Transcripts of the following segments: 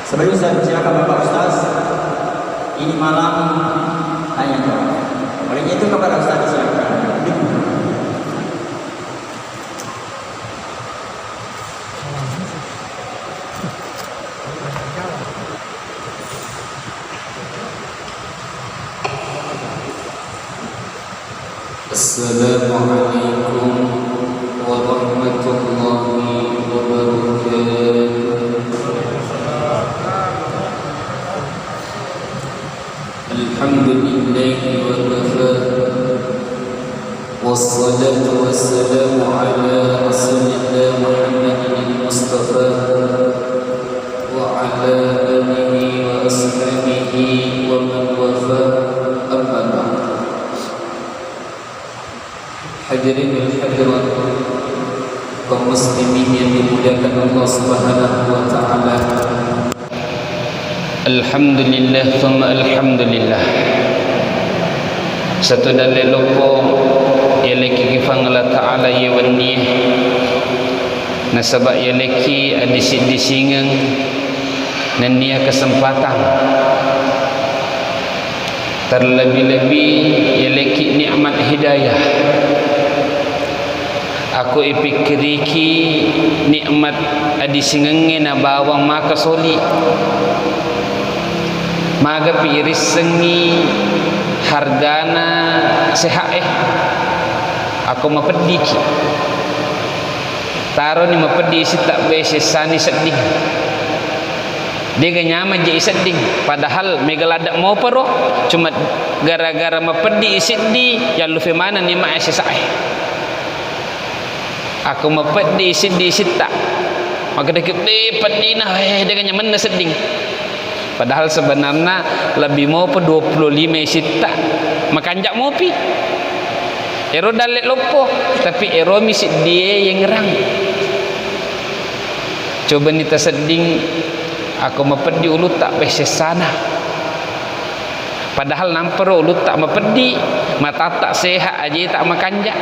Sebelum saya persilakan Bapak Ustaz, ini malam tanya jawab. Oleh itu kepada Ustaz silakan. Assalamualaikum warahmatullahi wabarakatuh. Alhamdulillahi wa kafa, wassalatu wassalamu ala rasulillah Muhammadin Mustafa wa ala alihi wa ashabihi wa man wafa, amma ba'd. Hadirin hadirat kaum muslimin yang dimuliakan Allah Subhanahu wa taala. Alhamdulillah thumma alhamdulillah. Satu dalil lopo yaleki kifang Allah taala yewani nasabak yaleki adisi disingang nania kesempatan terlebih-lebih yaleki nikmat hidayah. Aku ipikiriki nikmat adisingengena bawang maka soli maga piris sengi hargana sehat aku mapediki taro ni mapedi si tak bese sani sedih dia nyama je sedih padahal megaladak mau pero cuma gara-gara mapedi sedih yang lufe mana ni ma sesae aku mapedi sedih sitak maka dak pedina dia nyaman sedih. Padahal sebenarnya lebih mau pe 25 sita makanjak mopi. Ero dalet lopo tapi ero misi dia yang ngerang. Coba nita seding aku mapedi ulut tak bese sana. Padahal nampero ulut tak mapedi, mata tak sehat aja tak makanjak.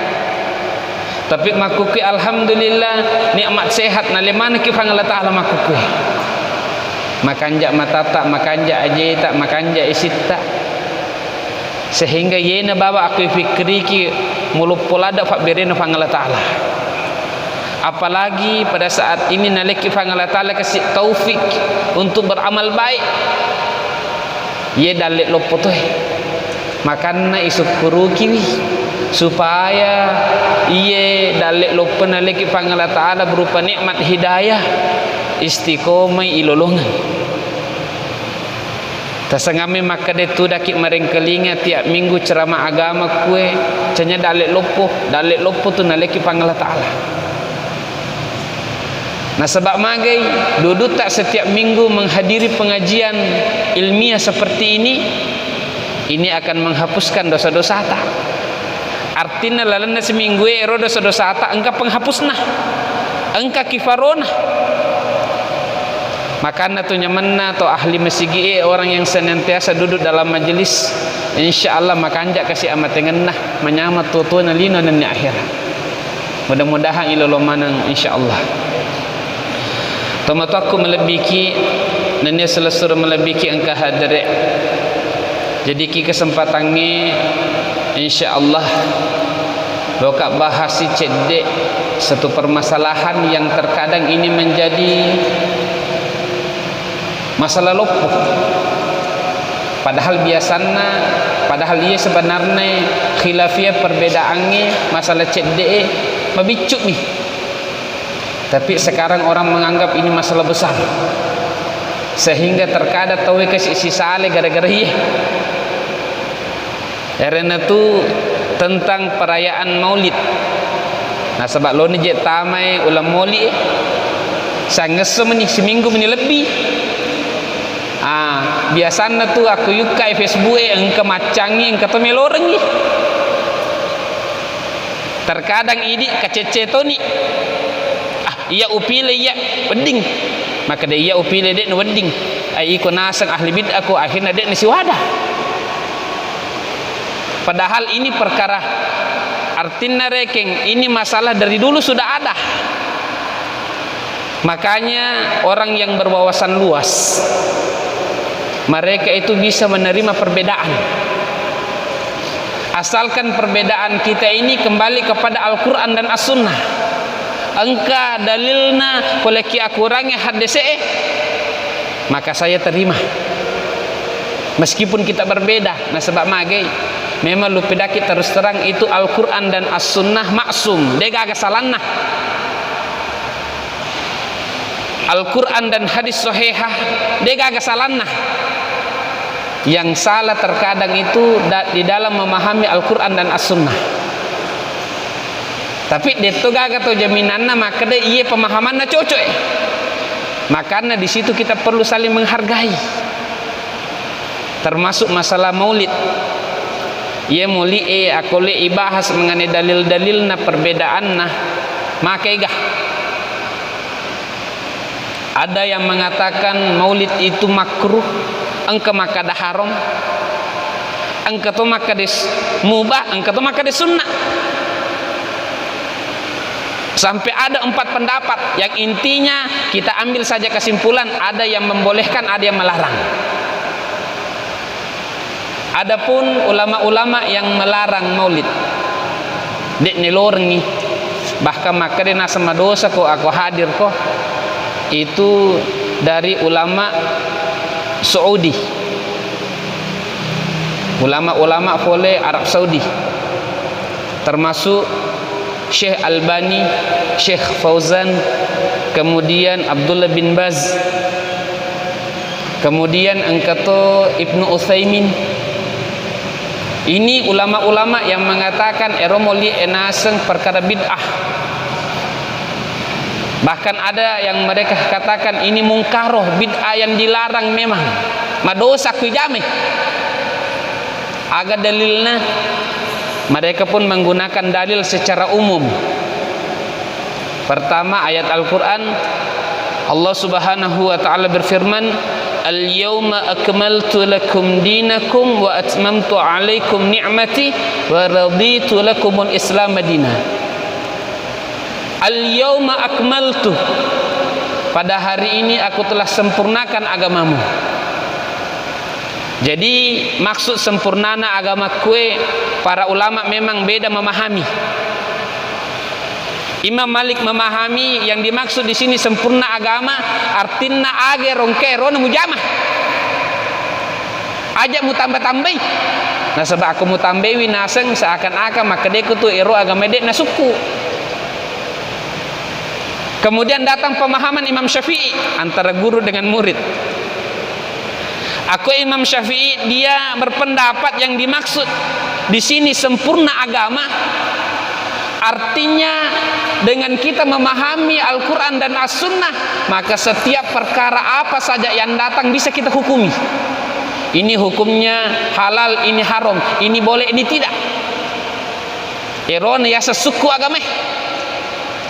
Tapi makukui alhamdulillah nikmat sehat na lemana ki fang Allah Taala makukui. Makanjak mata tak makanjak aja tak makanjak isi tak sehingga yena bawa aku fikri ki mulut polada fak berena fangala taala. Apalagi pada saat ini naleki fangala taala kasih taufik untuk beramal baik ye dalit lopotoh makanna isukuru kiwi supaya iye dalit lopo naleki fangala taala berupa nikmat hidayah istiqomah ilolongan. Tasangame maka detu dakik mareng kelinga tiap minggu ceramah agama kue cenya dalit lopo tu naleki pangala taala. Nah sebab magai duduk tak setiap minggu menghadiri pengajian ilmiah seperti ini akan menghapuskan dosa-dosa tak. Artinya lalana seminggu ero dosa-dosa tak engka penghapusna engka kifarona. Makanya tu nyamanna atau ahli masigi orang yang senantiasa duduk dalam majelis insyaallah makanjak kasih amat tengenah menyamat tutuana lino dan akhirat. Mudah-mudahan ilolo manang insyaallah. Tomatu aku melebiki dan dia selesai melebiki engkau hadirin. Jadi ki kesempatannya insyaallah lokak bahasi cedek satu permasalahan yang terkadang ini menjadi masalah lopo. Padahal biasanya ia sebenarnya khilafiyah perbedaannya masalah cedek mabicuk nih. Tapi sekarang orang menganggap ini masalah besar. Sehingga terkadang tahu kasih sisale gara-gara iya. Karena itu tentang perayaan Maulid. Nah sebab lo ni je tamai ulam Maulid Saya ngesem nih seminggu ini lebih. Biasanya tuh aku yukai Facebook engke macangi engke to melorengi. Terkadang ini kecece to ni. Iya upile iya wedding. Maka dia iya upile dek no wedding. Ai iko nasang ahli bid'ah aku akhirnya dek ni siwada. Padahal ini perkara artinya rekeng, ini masalah dari dulu sudah ada. Makanya orang yang berwawasan luas, mereka itu bisa menerima perbedaan. Asalkan perbedaan kita ini kembali kepada Al-Quran dan As-Sunnah. Engka dalilna koleki akurangi hadis maka saya terima. Meskipun kita berbeda, nah sebab magai memang lu pedaki terus terang itu Al-Quran dan As-Sunnah maksum, dia gak salahna. Al-Quran dan hadis sahihah dia gak salahna. Yang salah terkadang itu di dalam memahami Al-Quran dan As-Sunnah. Tapi dia tu gak tahu jaminannya, maka dia iya pemahamannya cocok. Makanya di situ kita perlu saling menghargai. Termasuk masalah maulid. Ia muli aku le ibahas mengenai dalil-dalilna perbedaanna, maka igah. Ada yang mengatakan maulid itu makruh, engke maka dah haram, engke tu maka des mubah, engke tu maka des sunnah. Sampai ada 4 pendapat yang intinya kita ambil saja kesimpulan, ada yang membolehkan, ada yang melarang. Adapun ulama-ulama yang melarang maulid dek nilorengi, bahkan maka dia nasama dosa kok aku hadir kok, itu dari ulama Saudi, ulama-ulama boleh Arab Saudi, termasuk Syekh Albani, Syekh Fauzan, kemudian Abdullah bin Baz, kemudian engkato Ibnu Utsaimin. Ini ulama-ulama yang mengatakan eromoli enaseng perkara bid'ah. Bahkan ada yang mereka katakan ini mungkaroh, bid'ah yang dilarang memang. Madosa kujame. Aga dalilnya, mereka pun menggunakan dalil secara umum. Pertama ayat Al-Quran, Allah Subhanahu wa ta'ala berfirman, Al-yawma akmaltu lakum dinakum wa atmamtu alaikum ni'mati wa raditu lakumul Islam madina. Al-yawma akmaltu, pada hari ini aku telah sempurnakan agamamu. Jadi maksud sempurnana agama kue, para ulama memang beda memahami. Imam Malik memahami yang dimaksud di sini sempurna agama artinya age rongkero mujamah. Ajak mu tambah-tambahi. Nah sebab aku mu tambahi naseng seakan-akan maka dia kutu ero agama dek na suku. Kemudian datang pemahaman Imam Syafi'i antara guru dengan murid. Aku Imam Syafi'i dia berpendapat yang dimaksud di sini sempurna agama artinya dengan kita memahami Al-Quran dan As-Sunnah, maka setiap perkara apa saja yang datang bisa kita hukumi. Ini hukumnya halal, ini haram, ini boleh, ini tidak. Eron ya sesuku agama.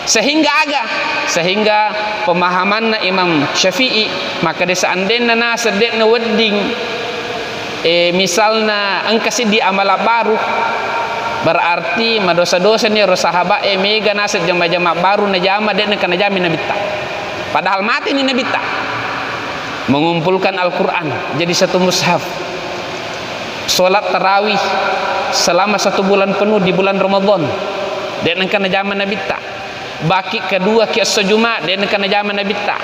Sehingga pemahaman Imam Syafi'i, maka seandainya nasedekna wedding misalnya engkasi di amala baru, berarti madosa-dosa ni sahabat mega nasib jama-jama baru na jama dek na kana jami nabita. Padahal mati ni nabita. Mengumpulkan Al-Quran jadi satu mushaf. Salat tarawih selama 1 bulan penuh di bulan Ramadan. Dek na kana jama nabita. Baki kedua ki as-Jumat dek na kana jama nabita.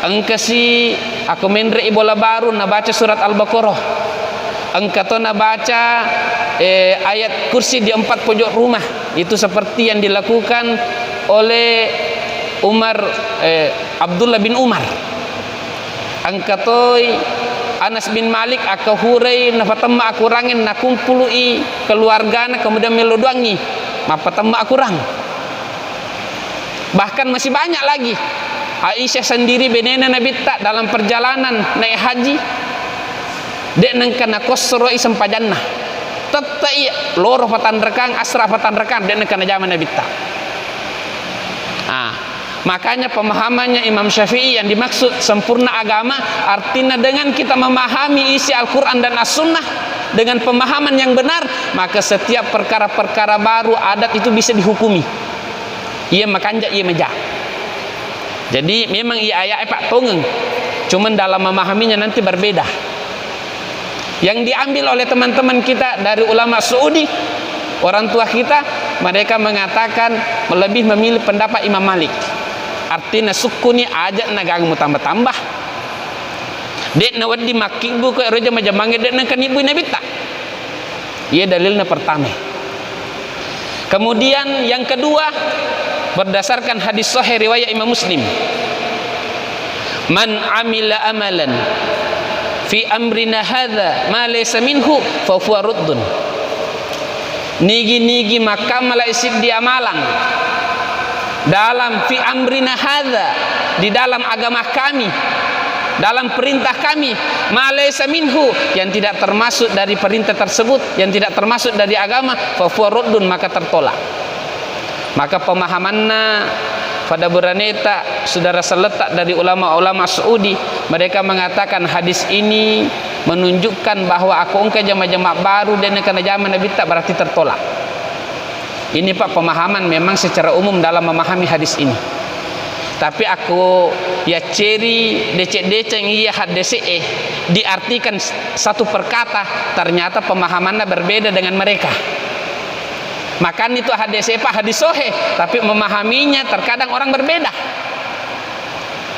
Engkasi aku mendre ibola baru na baca surat Al-Baqarah. Engkau na baca ayat kursi di 4 pojok rumah. Itu seperti yang dilakukan oleh Abdullah bin Umar. Engkau Anas bin Malik aku hurai na fatamma aku rangin na kumpului keluargana kemudian meloduangi mapatamma aku rang. Bahkan masih banyak lagi Aisyah sendiri benena Nabi tak dalam perjalanan naik haji dek nang kana kosro isem pajannah tetai loro patan rekang asra patan rekang dek nang kana zaman Nabi tak. Makanya pemahamannya Imam Syafi'i yang dimaksud sempurna agama artinya dengan kita memahami isi Al-Quran dan As-Sunnah dengan pemahaman yang benar, maka setiap perkara-perkara baru adat itu bisa dihukumi. Ia makanja ia meja. Jadi memang ia ayat Pak Tongeng, cuman dalam memahaminya nanti berbeda. Yang diambil oleh teman-teman kita dari ulama Saudi, orang tua kita, mereka mengatakan lebih memilih pendapat Imam Malik. Artinya sukuni aja nagangmu tambah-tambah. Dek na wadi makibu ke roja majamange dek na kanibu nabi tak. Ia dalilnya pertama. Kemudian yang kedua berdasarkan hadis sahih riwayat Imam Muslim. Man amila amalan fi amrina hadza ma laysa minhu fa huwa ruddun. Nigi-nigi makamala isid di amalan dalam fi amrina hadza, di dalam agama kami, dalam perintah kami, ma laysa minhu, yang tidak termasuk dari perintah tersebut, yang tidak termasuk dari agama, fa huwa ruddun, maka tertolak. Maka pemahamannya pada beraneta saudara seletak dari ulama-ulama Saudi, mereka mengatakan hadis ini menunjukkan bahwa aku engkau jamaah-jamaah baru dan karena zaman Nabi tak berarti tertolak. Ini Pak pemahaman memang secara umum dalam memahami hadis ini. Tapi aku ya ceri decek-decek iya hadis diartikan satu perkata, ternyata pemahamannya berbeda dengan mereka. Maka itu hadis Pak hadis sahih, tapi memahaminya terkadang orang berbeda.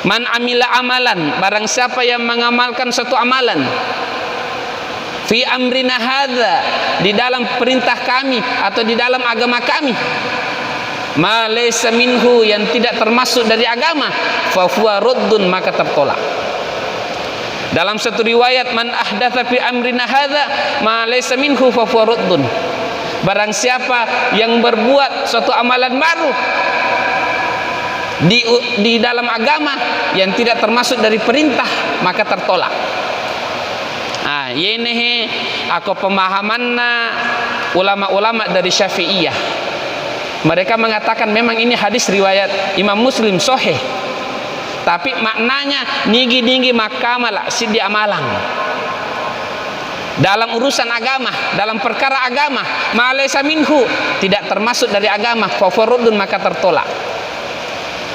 Man amila amalan, barang siapa yang mengamalkan suatu amalan fi amrina hadza, di dalam perintah kami atau di dalam agama kami, ma laysa minhu, yang tidak termasuk dari agama, fa huwa ruddun, maka tertolak. Dalam satu riwayat, man ahdatsa fi amrina hadza ma laysa minhu fa huwa ruddun. Barang siapa yang berbuat suatu amalan baru di dalam agama yang tidak termasuk dari perintah, maka tertolak. Ini aku pemahamanna ulama-ulama dari Syafi'iyah. Mereka mengatakan memang ini hadis riwayat Imam Muslim sahih, tapi maknanya nigi-nigi makamala sidi amalan dalam urusan agama, dalam perkara agama, ma laysa minhu, tidak termasuk dari agama, fa furudun, maka tertolak.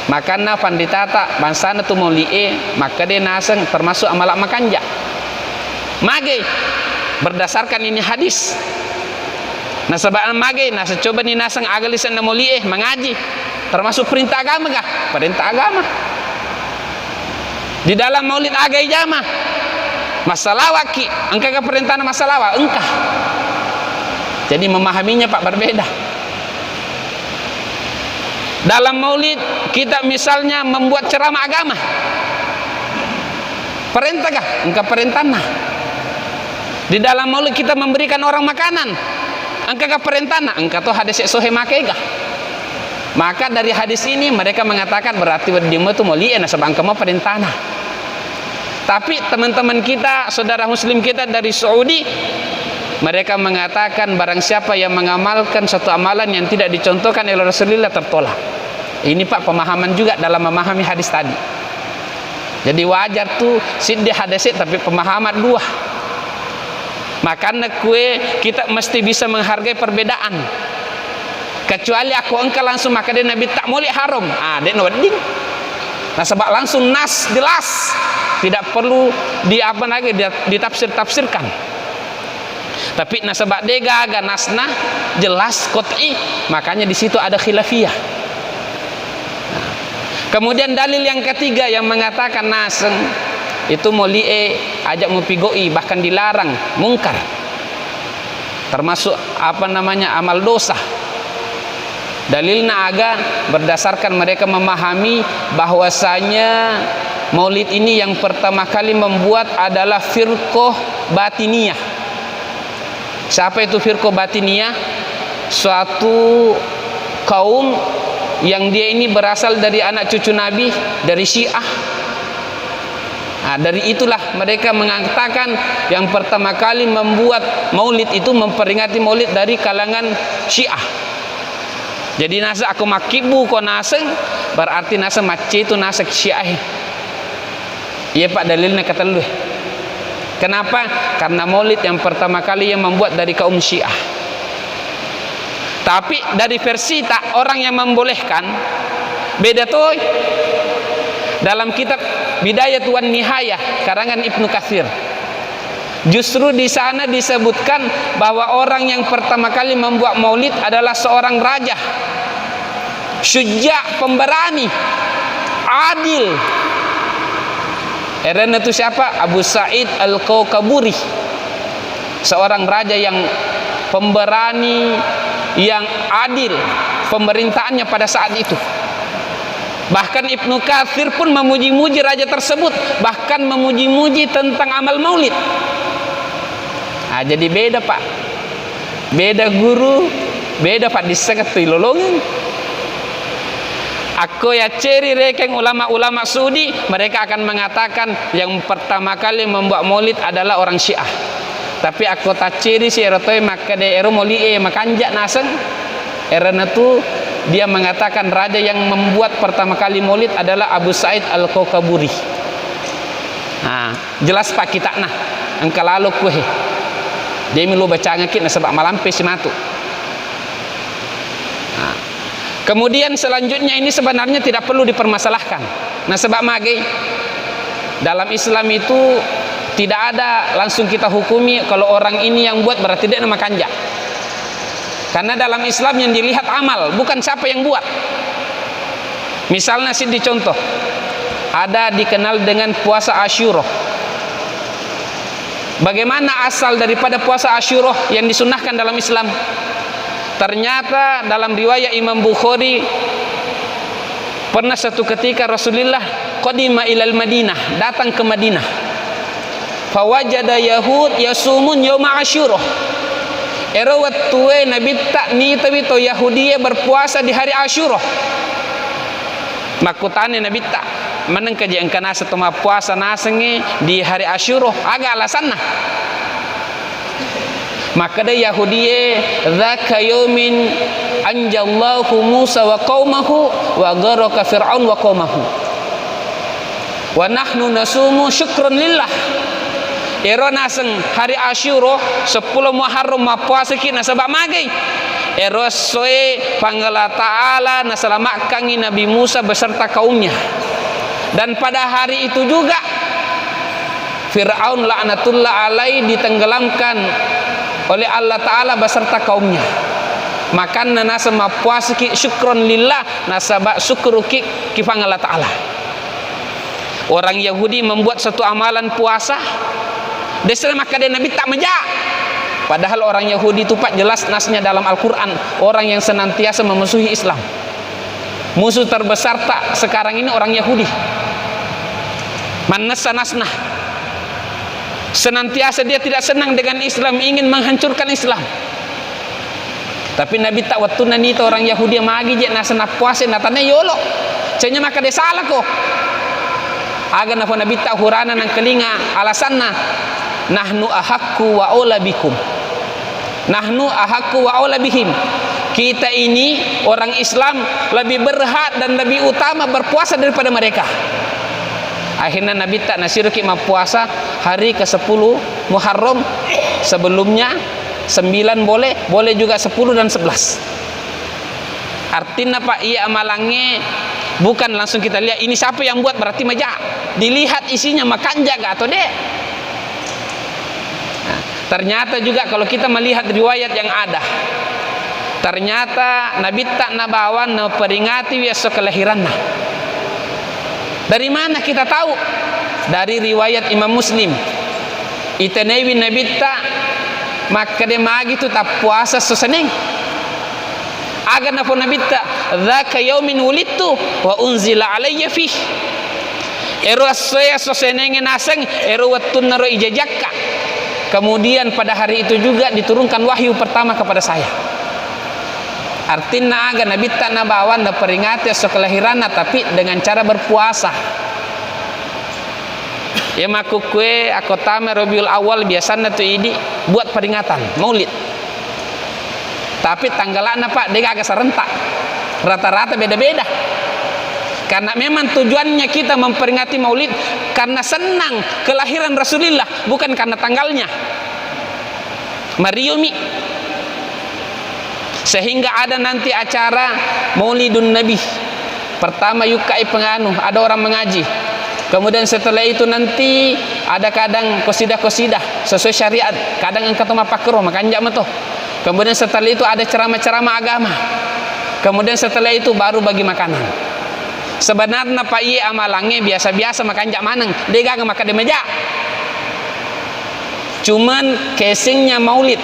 Makana panditata bansana tu mulie, maka dia naseng termasuk amalak makanja. Mage berdasarkan ini hadis. Nah sebab mage nah coba ni nasang agalisan na mulie mengaji termasuk perintah agama kah? Perintah agama. Di dalam maulid agai jama masalah waki, engkau ke perintah masalah wa engkah. Jadi memahaminya Pak berbeda. Dalam maulid kita misalnya membuat ceramah agama, perintah kah? Engkau perintah nah. Di dalam maulid kita memberikan orang makanan, engkau ke perintah nah. Engkau tuh hadis sahih makega. Maka dari hadis ini mereka mengatakan berarti dia itu mulia nah sebab engkau mau perintah nah. Tapi teman-teman kita, saudara muslim kita dari Saudi, mereka mengatakan barang siapa yang mengamalkan satu amalan yang tidak dicontohkan oleh Rasulullah tertolak. Ini Pak pemahaman juga dalam memahami hadis tadi. Jadi wajar tuh siddi hadis tapi pemahaman dua. Makanya kita mesti bisa menghargai perbedaan. Kecuali aku engkau langsung maka dia Nabi tak boleh haram. Dia wedding. Nah sebab langsung nas jelas, tidak perlu ditafsir-tafsirkan. Tapi nah sebab dia gaga nasna jelas qat'i, makanya di situ ada khilafiyah. Kemudian dalil yang ketiga yang mengatakan naseng itu mulie ajak mupigoi, bahkan dilarang mungkar, termasuk amal dosa. Dalilnya aga berdasarkan mereka memahami bahwasanya maulid ini yang pertama kali membuat adalah firqah batiniyah. Siapa itu firqah batiniyah? Suatu kaum yang dia ini berasal dari anak cucu Nabi, dari Syiah. Nah, dari itulah mereka mengatakan yang pertama kali membuat maulid itu, memperingati maulid dari kalangan Syiah. Jadi nasa aku makibu ko naseng, berarti nasa mace itu nasa Syiah. Iya Pak, dalilnya kata lu. Kenapa? Karena maulid yang pertama kali yang membuat dari kaum Syiah. Tapi dari versi tak orang yang membolehkan beda tuh. Dalam kitab Bidayah wan Nihayah karangan Ibnu Katsir, justru di sana disebutkan bahwa orang yang pertama kali membuat maulid adalah seorang raja, syuja, pemberani, adil. Erana itu siapa? Abu Sa'id Al-Kaukaburi, seorang raja yang pemberani, yang adil pemerintahannya pada saat itu. Bahkan Ibnu Katsir pun memuji-muji raja tersebut, bahkan memuji-muji tentang amal maulid. Nah, jadi beda Pak, beda guru, beda Pak disekat lolongan. Aku ya ceri rekeng ulama-ulama Saudi, mereka akan mengatakan yang pertama kali membuat maulid adalah orang Syiah. Tapi aku tak ciri si erotoi maka de ero moli makanjak naseng. Erana tu dia mengatakan raja yang membuat pertama kali maulid adalah Abu Sa'id Al-Kaukaburi. Nah, jelas Pak kita nah engka lalu kuhe. Dia milu baca ngakit na sebab malampe simatu. Nah, kemudian selanjutnya ini sebenarnya tidak perlu dipermasalahkan. Nah, sebab mage dalam Islam itu tidak ada langsung kita hukumi kalau orang ini yang buat berarti dia nama kanjak. Karena dalam Islam yang dilihat amal, bukan siapa yang buat. Misalnya sih dicontoh, ada dikenal dengan puasa Asyura. Bagaimana asal daripada puasa Asyura yang disunnahkan dalam Islam? Ternyata dalam riwayat Imam Bukhari, pernah satu ketika Rasulullah qadima ilal Madinah, datang ke Madinah. Fawajada Yahud yasumun yauma Asyura. Erawat tuwe Nabi tak ni tapi to Yahudi berpuasa di hari Asyura. Makutane Nabi tak meneng kaji engkana setoma puasa nasengi di hari Asyura agak alasan nah. Maka de Yahudi dzaka yaumin anjallahu Musa wa qaumahu wa gharaka Fir'aun wa qaumahu. Wa nahnu nasumu syukran lillah. Ero naseng hari Asyura 10 Muharram puasa kita sebab mage. Ero soe panggala Ta'ala naselamatkan Nabi Musa beserta kaumnya. Dan pada hari itu juga Fir'aun laknatullah alaih ditenggelamkan oleh Allah Ta'ala beserta kaumnya. Makan nasa puasa ki syukron lillah nasabak syukru ki panggala Ta'ala. Orang Yahudi membuat satu amalan puasa, desel maka dia Nabi tak menjak. Padahal orang Yahudi itu Pak jelas nasnya dalam Al-Quran, orang yang senantiasa memusuhi Islam. Musuh terbesar tak sekarang ini orang Yahudi. Manasa nasnah, senantiasa dia tidak senang dengan Islam, ingin menghancurkan Islam. Tapi Nabi tak waktu nani itu orang Yahudi magi je nasna puasa natane yolo. Cenya maka dia salah kok. Aga nafo Nabi tak hurana nang kelinga alasanna nahnu ahakku wa aula bikum. Nahnu ahakku wa aula bihim. Kita ini orang Islam lebih berhak dan lebih utama berpuasa daripada mereka. Akhirnya Nabi tak nasiru ki puasa hari ke-10 Muharram. Sebelumnya 9 boleh juga 10 dan 11. Artinya Pak, iya amalannya bukan langsung kita lihat ini siapa yang buat berarti meja. Dilihat isinya makan jaga atau dek. Nah, ternyata juga kalau kita melihat riwayat yang ada, ternyata Nabi tak nabawan peringati wiasa kelahirannya. Dari mana kita tahu? Dari riwayat Imam Muslim. Itenewi Nabi tak maka dia magi tu tak puasa seseneng. Agar nafo Nabi tak dzaka yaumin wulidtu wa unzila alayya fih. Ero saya seseneng naseng ero wattun naro ijajakka. Kemudian pada hari itu juga diturunkan wahyu pertama kepada saya. Artinya aga nabi tak nabawan na peringati so kelahiran tapi dengan cara berpuasa. Ya maku kue aku tame Rabiul Awal biasanya tuh ini buat peringatan Maulid. Tapi tanggalan Pak dia agak serentak. Rata-rata beda-beda. Karena memang tujuannya kita memperingati Maulid karena senang kelahiran Rasulullah, bukan karena tanggalnya. Mariumi. Sehingga ada nanti acara Maulidun Nabi. Pertama yukai penganu, ada orang mengaji. Kemudian setelah itu nanti ada kadang kosidah-kosidah sesuai syariat, kadang angkat mapakro makanya matoh. Kemudian setelah itu ada ceramah-ceramah agama. Kemudian setelah itu baru bagi makanan. Sebenarnya Pak Iye amalangnya biasa-biasa makan jak maneng, dia gak makan di meja. Cuman casingnya Maulid.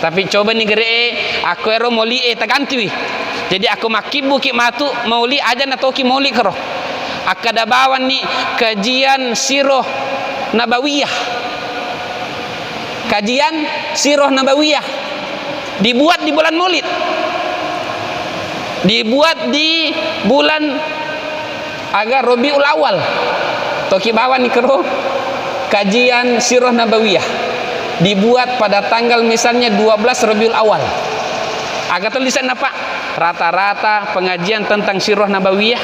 Tapi coba nih gere, aku ero Maulid taganti. Jadi aku makibu ki matu Maulid aja na toki Maulid kero. Akada bawan nih kajian Sirah Nabawiyah. Kajian Sirah Nabawiyah dibuat di bulan Maulid. Dibuat di bulan agar Rabiul Awal. Toki bawan nih kero kajian Sirah Nabawiyah dibuat pada tanggal misalnya 12 Rabiul Awal. Agak tulisan apa? Rata-rata pengajian tentang Sirah Nabawiyah,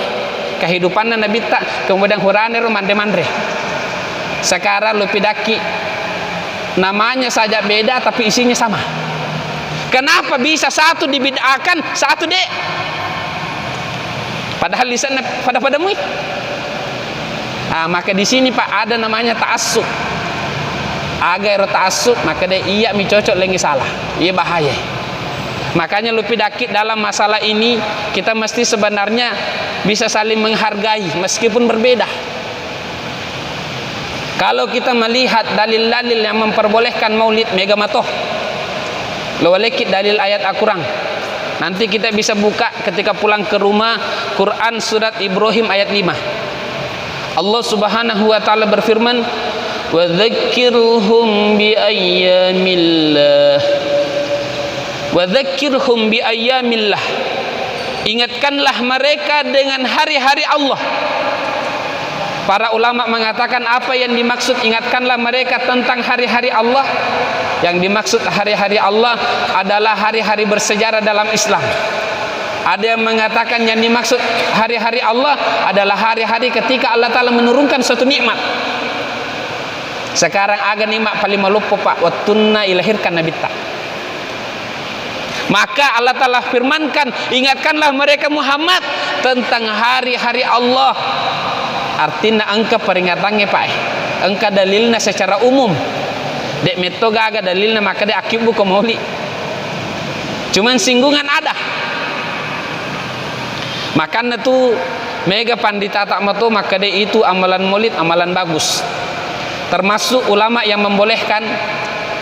kehidupan Nabi tak, kemudian hurane mande-mande. Sekarang lupidaki namanya saja beda tapi isinya sama. Kenapa bisa satu dibid'akan, satu dek? Padahal lisan pada mui. Maka di sini Pak ada namanya ta'assub. Agar ta'assub maka dia iya mi cocok lagi salah. Iya bahaya. Makanya lupidaki dalam masalah ini kita mesti sebenarnya bisa saling menghargai meskipun berbeda. Kalau kita melihat dalil-dalil yang memperbolehkan Maulid mega matoh. Lawalekit dalil ayat Al-Quran. Nanti kita bisa buka ketika pulang ke rumah Quran surat Ibrahim ayat 5. Allah Subhanahu wa taala berfirman, "Wa dzakkirhum bi ayyamillah." Wa dzakkirhum bi ayyamillah. Ingatkanlah mereka dengan hari-hari Allah. Para ulama mengatakan apa yang dimaksud ingatkanlah mereka tentang hari-hari Allah. Yang dimaksud hari-hari Allah adalah hari-hari bersejarah dalam Islam. Ada yang mengatakan yang dimaksud hari-hari Allah adalah hari-hari ketika Allah Ta'ala menurunkan suatu nikmat. Sekarang aga nikmat paling melupa Pak, wattunna ilahirkan Nabi tak. Maka Allah Ta'ala firmankan, ingatkanlah mereka Muhammad tentang hari-hari Allah. Artinya engkau peringatannya Pak, engkau dalilnya secara umum. Dek meto gaga dalilnya maka dek akibu ke Maulid. Cuman singgungan ada. Makanya tuh mega pandita tak mato maka dek itu amalan Maulid amalan bagus. Termasuk ulama yang membolehkan.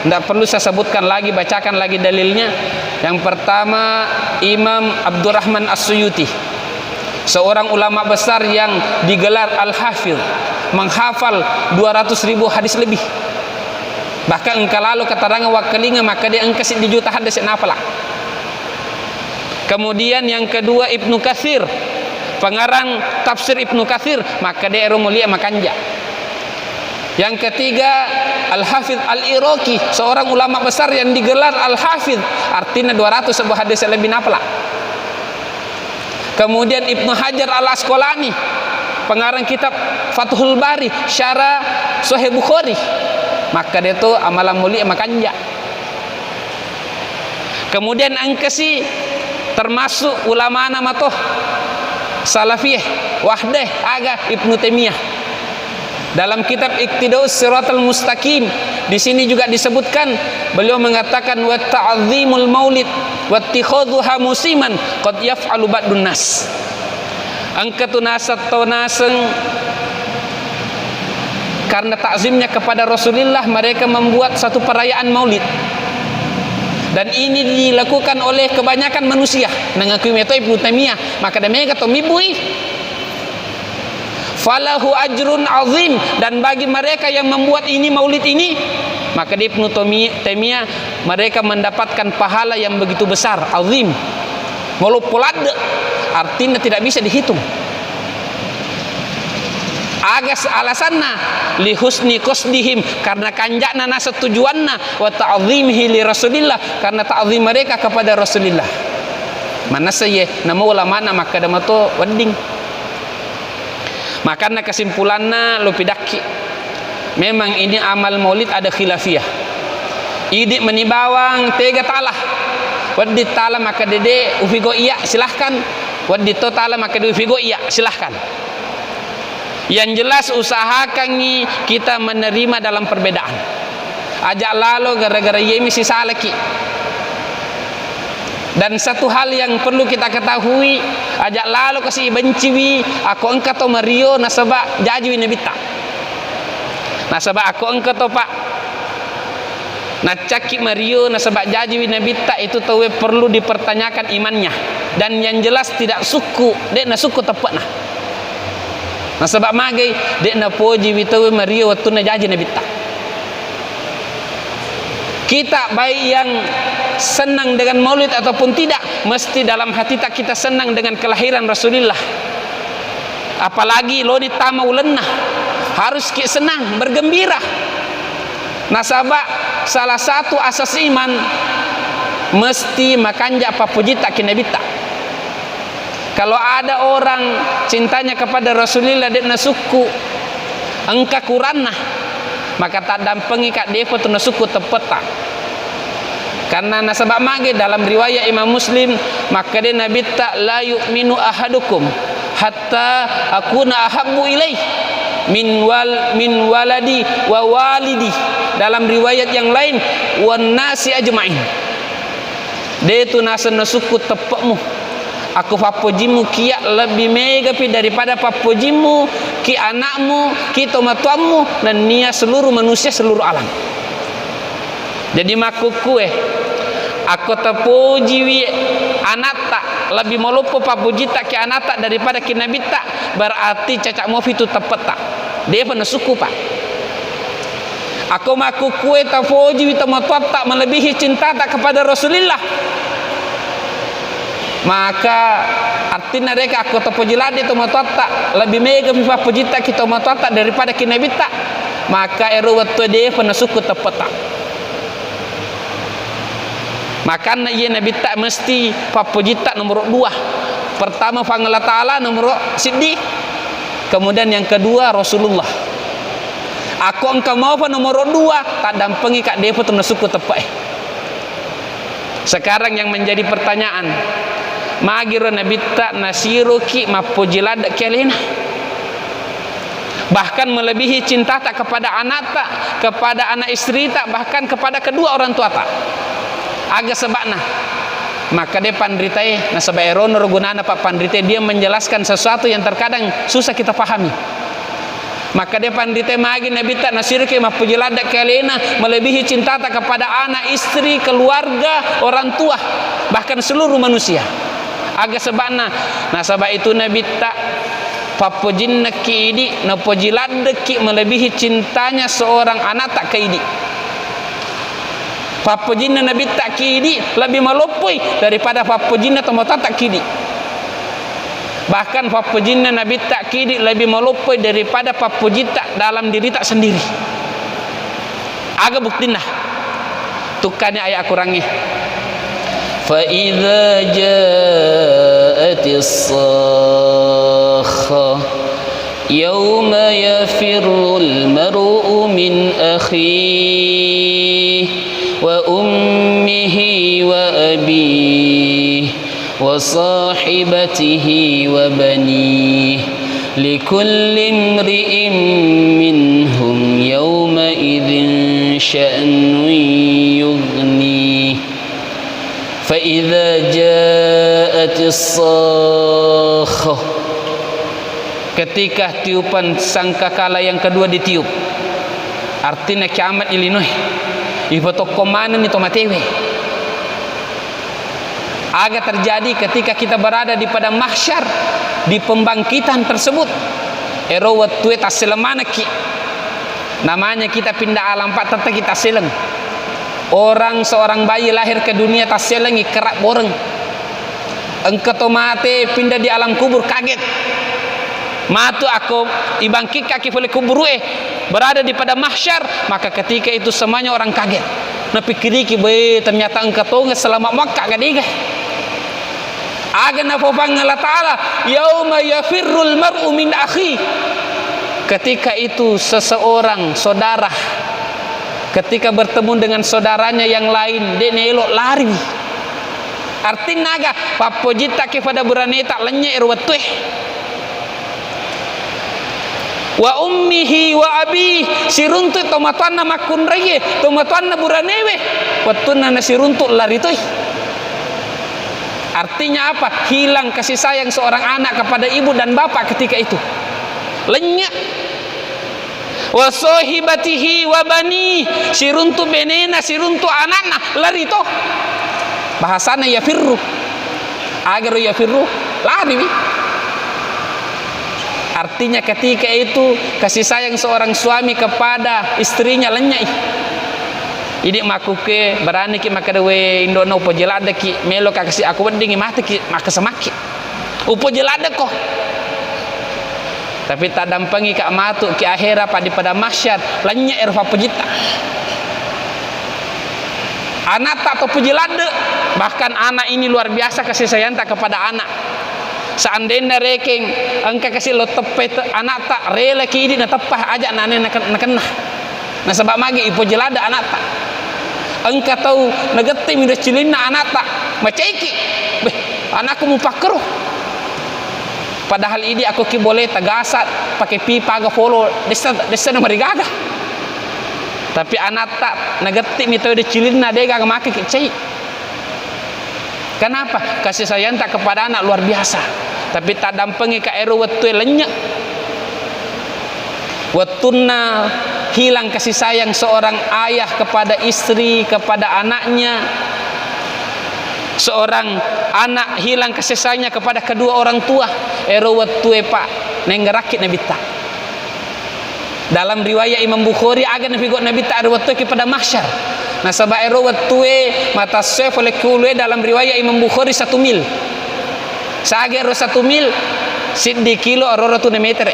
Tidak perlu saya sebutkan lagi, bacakan lagi dalilnya. Yang pertama Imam Abdurrahman As-Suyuti, seorang ulama besar yang digelar Al-Hafidh, menghafal 200.000 hadis lebih. Bahkan engkau lalu keterangan wakalinga maka dia engkau di juta hadis nafalah. Kemudian yang kedua Ibnu Katsir, pengarang tafsir Ibnu Katsir, maka dia mulia makanja. Yang ketiga Al-Hafidh Al-Iraqi, seorang ulama besar yang digelar Al-Hafidh, artinya 200 sebuah hadis lebih nafalah. Kemudian Ibnu Hajar Al-Asqalani, pengarang kitab Fathul Bari, syarah Sahih Bukhari, maka dia itu amalan mulia makanja. Kemudian angkasi termasuk ulama nama toh Salafiyah Wahdah aga Ibnu Taimiyah dalam kitab Iqtidaus Siratal Mustaqim. Di sini juga disebutkan beliau mengatakan wa ta'zimul maulid wa ittikhadhuha musiman qad yaf'alu ba'dun nas. Angkatu nasat tonaseng karena takzimnya kepada Rasulullah mereka membuat satu perayaan Maulid. Dan ini dilakukan oleh kebanyakan manusia. Nangakui meto Ibnu Taimiyah, maka mereka tomibui falahu ajrun azim, dan bagi mereka yang membuat ini Maulid ini, maka di Ibnu Taimiyah mereka mendapatkan pahala yang begitu besar, azim. Ngolopolade artinya tidak bisa dihitung. Agas alasanna li husni qasdihim, karena kanjakna nasa tujuanna, wa ta'zimihi li Rasulillah, karena ta'zim mereka kepada Rasulillah. Mana saya nama ulama na maka damato wedding. Makanya kesimpulanna lu pidaki, memang ini amal maulid ada khilafiyah. Idik menibawang tega talah, waddi taala maka dede ufigo iya silahkan, waddi to taala maka dede ufigo iya silahkan. Yang jelas usahakan kita menerima dalam perbedaan. Ajak lalu gara-gara yemi si salaki. Dan satu hal yang perlu kita ketahui, ajak lalu kasih benciwi aku engkau to Mario nasaba jaji nabita. Nasaba aku engkau to Pak. Nacaki Mario nasaba jaji nabita itu tahu perlu dipertanyakan imannya. Dan yang jelas tidak suku, dek na suku tepat nah. Nah sebab magai dek na poji witawe Mario waktu na jaji na bitta. Kita baik yang senang dengan maulid ataupun tidak, mesti dalam hati tak kita senang dengan kelahiran Rasulullah. Apalagi lo ditama ulenah, harus kita senang, bergembira. Nah sabab salah satu asas iman mesti makanja papujita kina bitta. Kalau ada orang cintanya kepada Rasulullah dan nasuku engka kuranna, maka tak dampengi kat depo tu nasuku tepeta. Karena nasabak mage dalam riwayat Imam Muslim, maka dia nabi tak la yu'minu ahadukum hatta akuna ahabbu ilaih min waladi wa walidi. Dalam riwayat yang lain wan nasi ajmain. Dia tu nasa nasuku tepekmu. Aku papojimu kia lebih megapi daripada papojimu ki anakmu, ki tomatuamu, dan nia seluruh manusia seluruh alam. Jadi makuku aku terpuji anak tak lebih melupa papuji tak ki anak tak daripada ki nabi tak, berarti cacak mofi itu tepat tak. Dia pernah suku Pak. Aku makuku terpuji tomatuat tak melebihi cinta tak kepada Rasulullah. Maka artinya mereka aku terpujilad itu matata lebih mega mifa pujita kita matata daripada kinabita, maka eruwat dia pernah suku tepeta. Makanya ia nabita mesti papujita nomor 2. Pertama Allah Ta'ala nomor Siddiq, kemudian yang kedua Rasulullah. Aku engkau mau apa nomor 2 tak dampengi kak dia pun suku tepat. Sekarang yang menjadi pertanyaan, magiro nabita nasiruki mapujilad kelina, bahkan melebihi cinta tak kepada anak tak, kepada anak istri tak, bahkan kepada kedua orang tua tak. Agak sebabna maka dia pandritai nasaba erono gunana Pak pandritai, dia menjelaskan sesuatu yang terkadang susah kita pahami. Maka dia pandritai magi nabita nasiruki mapujilad kelina, melebihi cinta tak kepada anak istri, keluarga, orang tua, bahkan seluruh manusia. Agak sebabna nasabah itu nabi tak papujin ki idi napujilad ki melebihi cintanya seorang anak tak ke idi. Papujin nabi tak ki idi lebih melupui daripada papujin tomata tak ki idi. Bahkan papujin nabi tak ki idi lebih melupui daripada papujin tak dalam diri tak sendiri. Agak buktilah tukane ayat kurangnya. فَإِذَا جَاءَتِ الصَّاخَّةُ يَوْمَ يَفِرُّ الْمَرْءُ مِنْ أَخِيهِ وَأُمِّهِ وَأَبِيهِ وَصَاحِبَتِهِ وَبَنِيهِ لِكُلِّ امْرِئٍ مِّنْهُمْ يَوْمَئِذٍ شَأْنٌ يُغْنِيهِ. فَإِذَا جَاءَتِ الصَّاخَّةُ, ketika tiupan sangkakala yang kedua ditiup, artinya kiamat ilinoi ifotokomanan itu matewe. Agak terjadi ketika kita berada di padang mahsyar, di pembangkitan tersebut. Erowat tuet aselemanaki, namanya kita pindah alam pak tata kita seleng. Orang seorang bayi lahir ke dunia tak selengi kerak boreng. engkau to mate pindah di alam kubur kaget. Matu aku ibangkit kaki oleh kubur berada di pada mahsyar, maka ketika itu semuanya orang kaget. Nah pikiriki be ternyata engkau to selamat Makkah kadiga. Agana popang Allah Ta'ala yauma yafirrul mar'u min akhi. Ketika itu seseorang saudara ketika bertemu dengan saudaranya yang lain dia elok lari. Artinya naga papojita kepada berani tak lenya irwatuh wa ummihi wa abi siruntu tomatuanna makun reye tomatuanna buranewe watuna na siruntu lari toy. Artinya apa? Hilang kasih sayang seorang anak kepada ibu dan bapak ketika itu. Lenyap. Wa sahibatihi wa bani siruntu benena siruntu anakna lari to. Bahasana yafirru. Agar yafirru lari. Artinya ketika itu kasih sayang seorang suami kepada istrinya lenyap. Ini makuke berani ki makadewe indono upo jelada ki melo kakasi aku wendingi mati ki maka semaki upo jelada kok. Tapi tak dampangi kak matu ki akhirah pada mahsyar lanya erfa pujita. Anak tak to pujilada, bahkan anak ini luar biasa kasih sayang tak kepada anak. Seandainya reking engkau kasih lo tepe anak tak rela ki ini na tepah aja nane na kena. Nah sebab magi ipo jelada anak tak. Engkau tahu negeti minda cilina anak tak macaiki. Beh, anakku mau pakero. Padahal ini aku ki boleh tagasat pakai pipa ga follow desa na marigaga. Tapi anak tak negeti mito de cilina dega ga make kicai. Kenapa? Kasih sayang tak kepada anak luar biasa. Tapi tak dampengi ka ero wetu lenya. Watuna hilang kasih sayang seorang ayah kepada istri, kepada anaknya. Seorang anak hilang kasih sayangnya kepada kedua orang tua. Ero wetu pak nenggerakit nabi tak. Dalam riwayat Imam Bukhari agar nabi got nabi tak ero wetu kepada mahsyar. Nah sebab ero wetu mata syef oleh kulwe dalam riwayat Imam Bukhari 1 mil. Sage ero 1 mil siddi kilo ero 2 meter.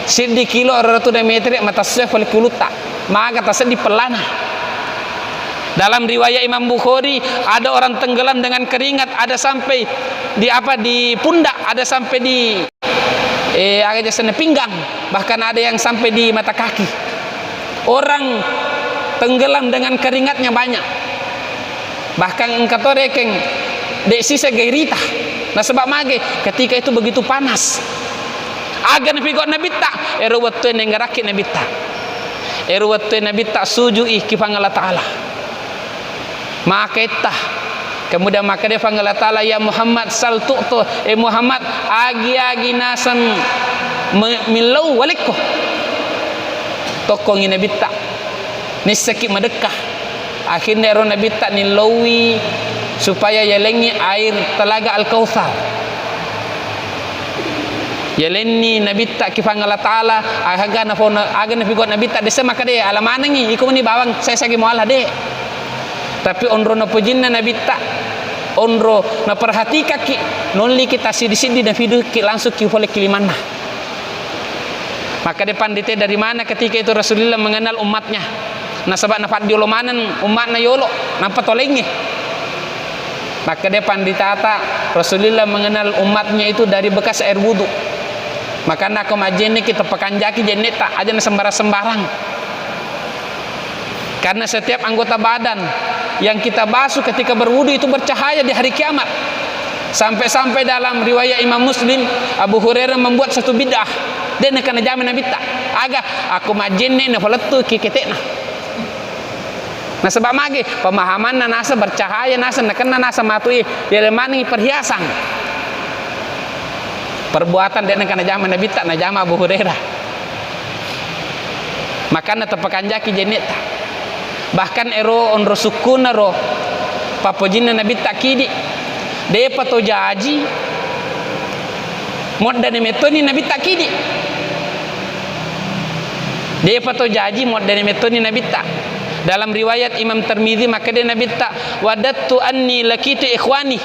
Siddi kilo ero 2 meter mata syef oleh kuluta. Maka tasdi pelana. Dalam riwayat Imam Bukhari ada orang tenggelam dengan keringat, ada sampai di pundak, ada sampai di agak sana pinggang, bahkan ada yang sampai di mata kaki. Orang tenggelam dengan keringatnya banyak. Bahkan engkau rekeng dek sisa gairita. Nah sebab mage ketika itu begitu panas. Agar nabi got nabi tak ero wetu nenggaraki nabi tak. Ero wetu nabi tak sujui kifang Allah Taala. Maka itah kemudian maka dia panggil Allah Ta'ala ya Muhammad sal tu'to Muhammad agi nasan milau walikko tokong nabi tak nisaki medekah akhirnya ro nabi tak nilawi supaya yalengi air telaga Al-Kautsar yalenni nabi tak kifang Allah Ta'ala aga nabi got nabi tak desa maka dia alamanangi iku ni bawang saya sagi moal ade. Tapi onro na pujinna nabi tak onro na perhatika ki nonli kita sidi na video ki langsung ki boleh kilimana. Maka depan dite dari mana ketika itu Rasulullah mengenal umatnya. Nah sebab nafat diolomanan umat na yolo nampak tolengi. Maka depan ditata Rasulullah mengenal umatnya itu dari bekas air wudu. Maka nak kemajene kita pekanjaki jenet tak aja na sembarang. Karena setiap anggota badan yang kita basuh ketika berwudu itu bercahaya di hari kiamat. Sampai-sampai dalam riwayat Imam Muslim, Abu Hurairah membuat satu bid'ah. Dia nak kena jamin nabi tak. Aga aku majenne na faletu kiketekna. Nah sebab mage pemahaman nasa bercahaya nasa nak kena nasa matui dia lemani perhiasan. Perbuatan dia nak kena jamin nabi tak na jama Abu Hurairah. Maka na tepakanjaki jenet tak. Bahkan ero onro sukuna ro papojina nabi takidi de pato jaji modda ne metoni nabi takidi de pato jaji modda ne metoni nabi tak. Dalam riwayat Imam Tirmidzi maka dia nabi tak wadattu anni lakitu ikhwani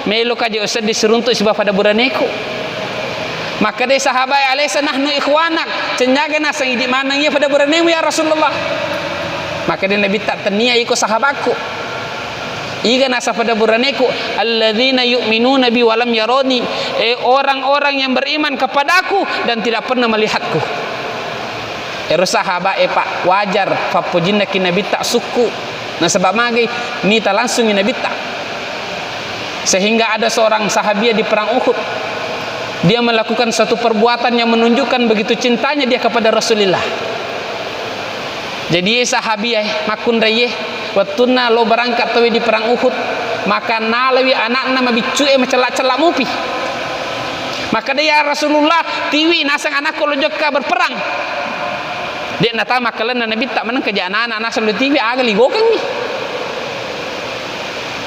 melo kaje usah diseruntuk sebab pada buraneku. Maka dia sahabat alaysa nahnu ikhwanak, cenyaga nasang idi manang ya pada buranemu ya Rasulullah. Maka dia Nabi tak tenia ikut sahabatku. Iga nasa pada buraneku alladzina yu'minuna bi walam yaroni, orang-orang yang beriman kepadaku dan tidak pernah melihatku. Sahabat pak wajar fapujinna ki Nabi tak suku. Nah sebab magi nita langsung Nabi tak. Sehingga ada seorang sahabiah di perang Uhud, dia melakukan satu perbuatan yang menunjukkan begitu cintanya dia kepada Rasulullah. Jadi sahabiah makun rayeh wattuna lo berangkat tawi di perang Uhud, maka nalawi anakna mabicu mecelak-celak mupi. Maka dia Rasulullah tiwi nasang anakku lo joka berperang. Dia nata makalan Nabi tak menang kerja anak-anak nasang lo tiwi agali gokang ni.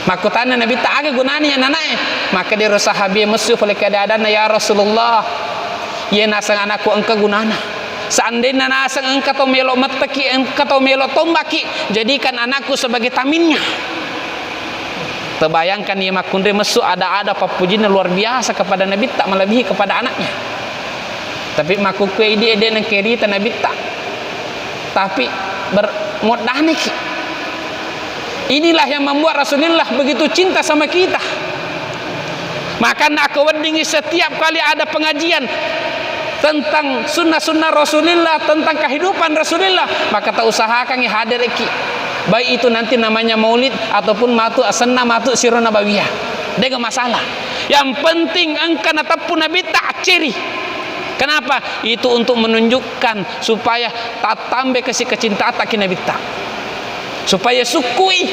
Maka tanya Nabi tak ada gunanya anaknya. Maka dia sahabat musuh oleh keadaan ya Rasulullah, ya nasang anakku engkau gunana. Seandainya nasang engkau tau melok meteki, engkau tau melok tombaki, jadikan anakku sebagai taminnya. Terbayangkan ya makundre musuh ada papujian luar biasa kepada Nabi tak melebihi kepada anaknya. Tapi makuku ide nang kerita Nabi tak. Tapi bermudah nih. Inilah yang membuat Rasulullah begitu cinta sama kita. Maka aku wedingi setiap kali ada pengajian tentang sunnah-sunnah Rasulullah, tentang kehidupan Rasulullah, maka tak usahakan hadir iki. Baik itu nanti namanya maulid ataupun matu asana matu sirah nabawiyah. Dia enggak masalah. Yang penting engkau natapun Nabi tak ciri. Kenapa? Itu untuk menunjukkan supaya tak tambah kasih kecintaan tak Nabi tak. Supaya sukui.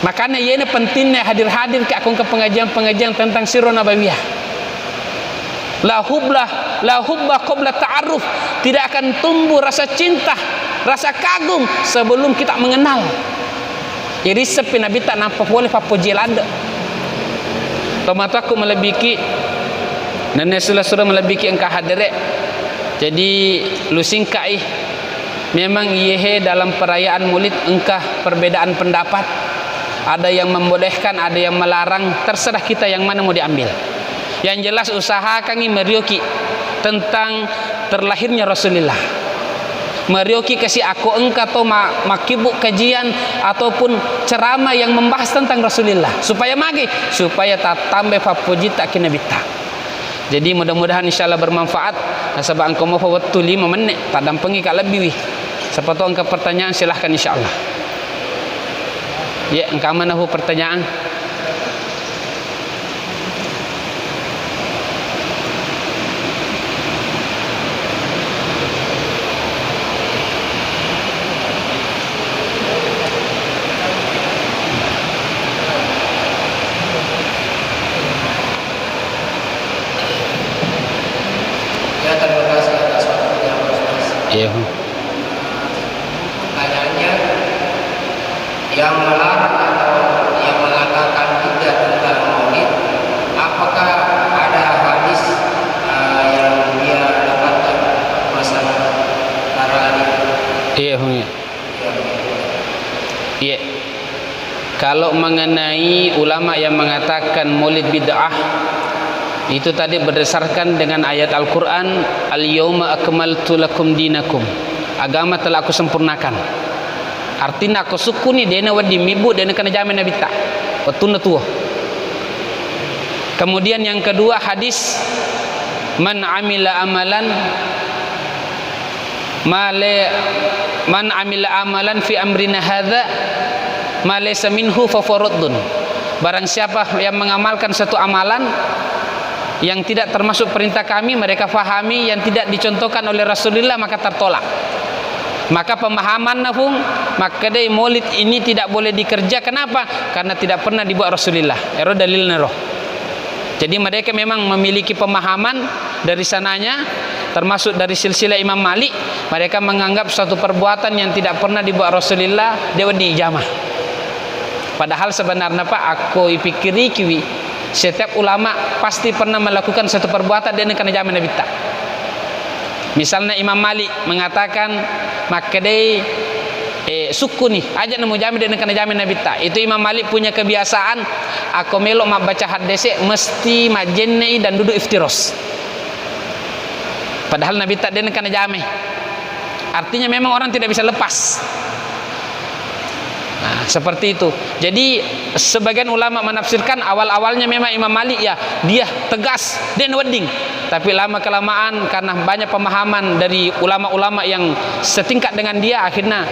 Makanya ini pentingnya hadir-hadir ke akun ke pengajian-pengajian tentang sirah nabawiyah. La hubba qabla ta'aruf. Tidak akan tumbuh rasa cinta, rasa kagum sebelum kita mengenal. Jadi sepi Nabi tak nampak boleh papuji landa. Tomat aku melebiki dan sudah melebiki engkau hadirek. Jadi lu singkai. Memang iya dalam perayaan Maulid engkau perbedaan pendapat. Ada yang membolehkan, ada yang melarang. Terserah kita yang mana mau diambil. Yang jelas usahakan merioki tentang terlahirnya Rasulullah. Merioki kasih aku engkau atau makibuk kajian ataupun ceramah yang membahas tentang Rasulullah. Supaya magi, supaya tak tambah papuji tak kena bita. Jadi mudah-mudahan insyaAllah bermanfaat. Sebab engkau mau waktu 5 menit tak dampengi kak lebih. Siapa tahu engkau pertanyaan silahkan insyaAllah. Ya, engkau mana pertanyaan? Ya, terima kasih atas waktunya Mas. Iya. Pertanyaannya, yang melarang atau yang mengatakan tidak tentang maulid, apakah ada hadis yang dia dapatkan masalah larangan itu? Iya, iya. Kalau mengenai ulama yang mengatakan maulid bid'ah, itu tadi berdasarkan dengan ayat Al-Quran, Al-yawma akmaltu lakum dinakum, agama telah aku sempurnakan. Artinya aku sukuni dena wadi mibu dena kena jamin Nabi tak watuna tuh. Kemudian yang kedua hadis man amila amalan fi amrina hadza ma laysa minhu fa fardun. Barang siapa yang mengamalkan satu amalan yang tidak termasuk perintah kami, mereka fahami yang tidak dicontohkan oleh Rasulullah, maka tertolak. Maka pemahaman nafung, maka dari maulid ini tidak boleh dikerja. Kenapa? Karena tidak pernah dibuat Rasulullah. Ero dalilnya roh. Jadi mereka memang memiliki pemahaman dari sananya, termasuk dari silsilah Imam Malik. Mereka menganggap suatu perbuatan yang tidak pernah dibuat Rasulullah dia diijamah. Padahal sebenarnya Pak, aku pikiri kiwi setiap ulama pasti pernah melakukan satu perbuatan dan kena jamin Nabi tak. Misalnya Imam Malik mengatakan makadai suku nih aja nemu jami dan kena jami Nabi tak. Itu Imam Malik punya kebiasaan aku melok mak baca hadis mesti majenne dan duduk iftiros. Padahal Nabi tak dan kena jami. Artinya memang orang tidak bisa lepas. Nah, seperti itu. Jadi sebagian ulama menafsirkan awal-awalnya memang Imam Malik ya dia tegas dan wedding. Tapi lama kelamaan karena banyak pemahaman dari ulama-ulama yang setingkat dengan dia akhirnya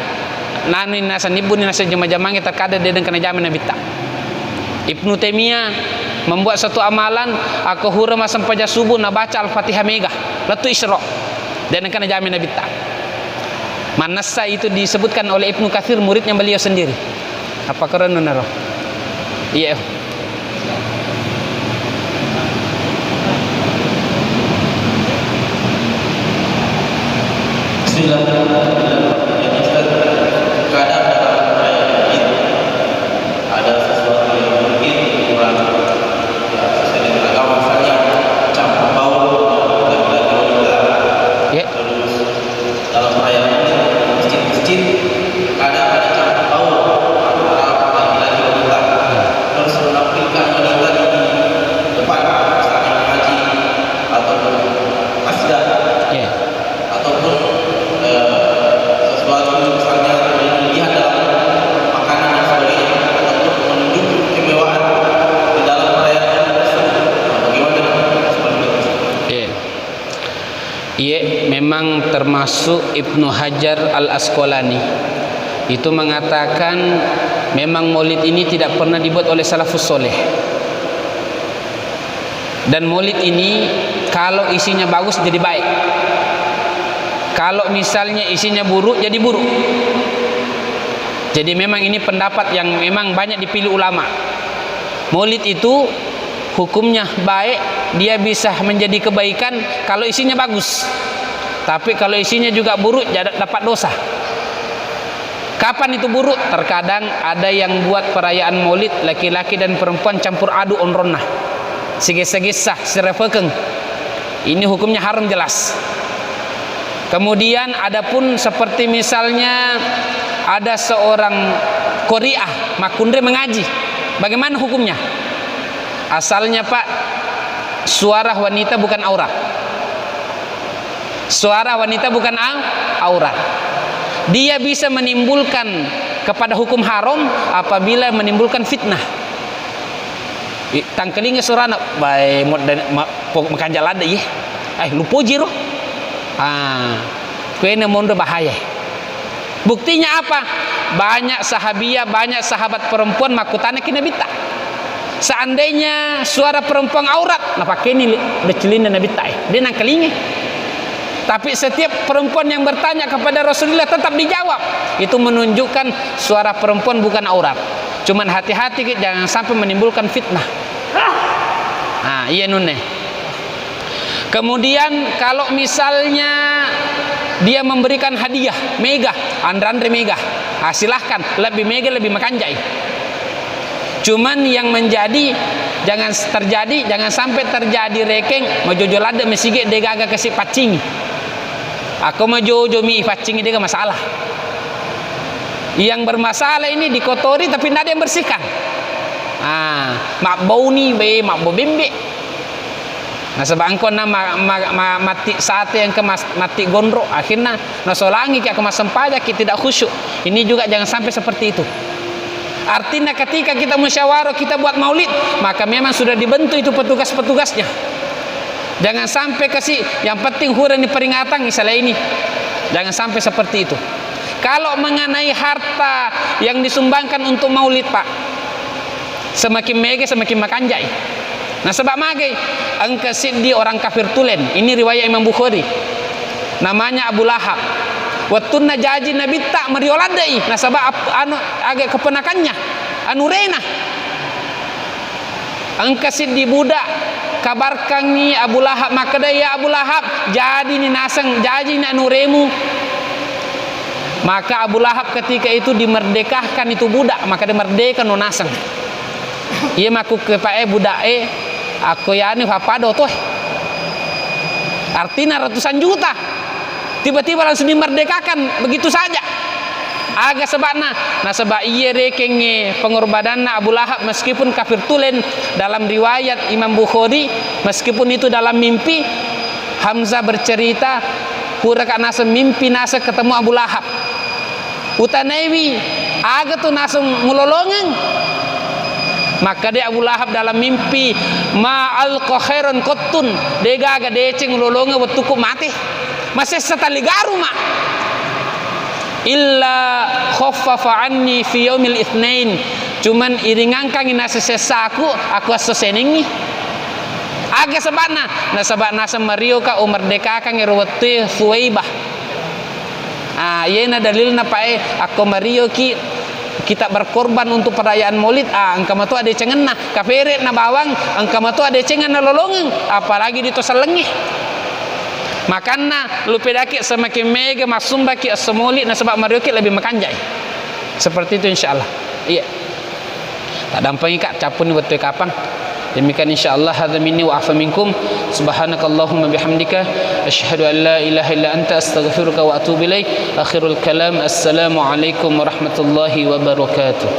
nani nasa nibu nasa jama-jamangi terkadang dia dengan jamin Nabi tak. Ibnu Taimiyah membuat satu amalan aku hurma sampai subuh na baca Al-Fatihah megah latu Isra dan kena jamin Nabi tak. Manasa itu disebutkan oleh Ibnu Katsir muridnya beliau sendiri. Apa keren naro? Iya. Bismillahirrahmanirrahim. Kadang dalam perayaan Id ada sesuatu yang mungkin kurang sesuai dengan agama, misalnya campur baur laki-laki wanita. Terus dalam perayaan Id masjid-masjid kadang ada campur baur antara laki-laki wanita. Terus menampilkan wanita di depan, misalnya haji ataupun asdah, ataupun sesuatu misalnya dilihat dalam makanan dan sebagainya ataupun menunjukkan kemewahan di dalam perayaan tersebut. Bagaimana seperti itu? Iya, memang termasuk Ibnu Hajar Al-Asqalani itu mengatakan memang maulid ini tidak pernah dibuat oleh salafus soleh. Dan maulid ini kalau isinya bagus jadi baik. Kalau misalnya isinya buruk jadi buruk. Jadi memang ini pendapat yang memang banyak dipilih ulama. Maulid itu hukumnya baik, dia bisa menjadi kebaikan kalau isinya bagus. Tapi kalau isinya juga buruk dapat dosa. Kapan itu buruk? Terkadang ada yang buat perayaan maulid laki-laki dan perempuan campur adu onronnah. Segesah-gesah, serefekeng. Ini hukumnya haram jelas. Kemudian adapun seperti misalnya ada seorang qari'ah makundre mengaji. Bagaimana hukumnya? Asalnya Pak, suara wanita bukan aurat. Suara wanita bukan aurat. Dia bisa menimbulkan kepada hukum haram apabila menimbulkan fitnah. Tangkelinga surana bae makan jalan deh. Lupa jiro. Kena mondo bahaya. Buktinya apa? Banyak sahabiah, banyak sahabat perempuan makutana kina bita. Seandainya suara perempuan aurat, napa kini decelin Nabi tak? Dia nangkelinge. Tapi setiap perempuan yang bertanya kepada Rasulullah tetap dijawab. Itu menunjukkan suara perempuan bukan aurat. Cuman hati-hati jangan sampai menimbulkan fitnah. Iya nune. Kemudian kalau misalnya dia memberikan hadiah mega, andre mega, silahkan lebih mega lebih makanjai. Cuman yang menjadi jangan sampai terjadi rekeng majojo lada mesige degaga kasih pacingi. Aku majojo mi pacingi dega masalah. Yang bermasalah ini dikotori tapi tidak ada yang bersihkan. Mak bau ni be mak bau bembe. Nah sebangkon na mati sate yang ke mati gondro akhirnya nasolangi kayak kemas sempajak tidak khusyuk. Ini juga jangan sampai seperti itu. Artinya ketika kita musyawarah kita buat maulid maka memang sudah dibentuk itu petugas-petugasnya. Jangan sampai kasih yang penting huran di peringatan misalnya ini. Jangan sampai seperti itu. Kalau mengenai harta yang disumbangkan untuk maulid Pak, semakin mega semakin makanjai. Nah sebab magai engke siddi orang kafir tulen. Ini riwayat Imam Bukhari. Namanya Abu Lahab. Watunna jaji Nabi tak merioladai. Nah sebab agak kepenakannya anu rena. Engke siddi budak kabarkan ni Abu Lahab maka ya Abu Lahab jadi ni nasang jadi ni anu remu. Maka Abu Lahab ketika itu dimerdekahkan itu budak maka dia merdeka no nasang. Ia maku kepae budak aku ya ni papado toh. Artinya ratusan juta tiba-tiba langsung dimerdekakan begitu saja. Aga sebabna, nah sebab iya rekenge pengorbanan Abu Lahab meskipun kafir tulen dalam riwayat Imam Bukhari, meskipun itu dalam mimpi. Hamzah bercerita pura kak nasa mimpi nasa ketemu Abu Lahab. Utanewi aga tu nasa mulolongan. Maka dia Abu Lahab dalam mimpi ma'al khairan qattun, dia gaga deceng mulolongan waktu ku mati. Masih setali garu mak. Illa khaffafa anni fi yaumil itsnain, cuman iringankan ina sesaku aku asosenengi aga sabana na sabak nasa mario ka umerdeka kan ngerwete Suwaibah. Yena dalil na pae aku mario kita berkorban untuk perayaan Maulid. Angka matu ada cengen na kaferet na bawang, angka matu ada cengen na lolongan, apalagi di tosalengih. Makanna lupa daki semakin mega masumba ki asamuli na sebab Mario ki lebih makanjai. Seperti itu insyaallah. Iya. Tak dampangi kak capun waktu kapan. Demikian insyaallah hadza minni wa afa minkum. Subhanakallahumma bihamdika asyhadu an la ilaha illa anta astaghfiruka wa atubu ilaik. Akhirul kalam assalamu alaikum warahmatullahi wabarakatuh.